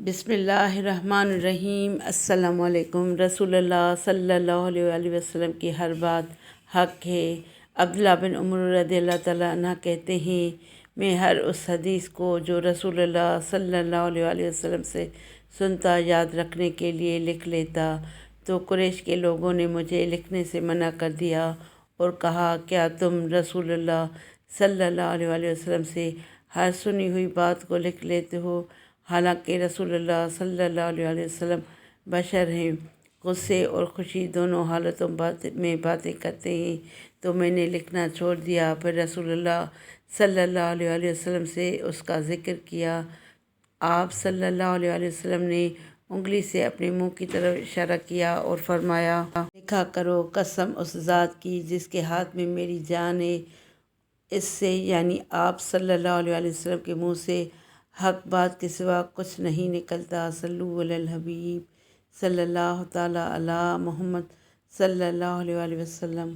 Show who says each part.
Speaker 1: بسم اللہ الرحمن الرحیم۔ السلام علیکم۔ رسول اللہ صلی اللہ علیہ وآلہ وسلم کی ہر بات حق ہے۔ عبداللہ بن عمر رضی اللہ تعالیٰ عنہ کہتے ہیں، میں ہر اس حدیث کو جو رسول اللہ صلی اللہ علیہ وآلہ وسلم سے سنتا یاد رکھنے کے لیے لکھ لیتا، تو قریش کے لوگوں نے مجھے لکھنے سے منع کر دیا اور کہا، کیا تم رسول اللہ صلی اللہ علیہ وآلہ وسلم سے ہر سنی ہوئی بات کو لکھ لیتے ہو؟ حالانکہ رسول اللہ صلی اللہ علیہ وآلہ وسلم بشر ہیں، غصے اور خوشی دونوں حالتوں میں باتیں کرتے ہیں، تو میں نے لکھنا چھوڑ دیا۔ پھر رسول اللہ صلی اللہ علیہ وآلہ وسلم سے اس کا ذکر کیا۔ آپ صلی اللہ علیہ وآلہ وسلم نے انگلی سے اپنے منہ کی طرف اشارہ کیا اور فرمایا، لکھا کرو، قسم اس ذات کی جس کے ہاتھ میں میری جان ہے، اس سے یعنی آپ صلی اللہ علیہ وآلہ وسلم کے منہ سے حق بات کے سوا کچھ نہیں نکلتا۔ صلو علی الحبیب صلی اللہ تعالیٰ علی محمد صلی اللہ علیہ وآلہ وسلم۔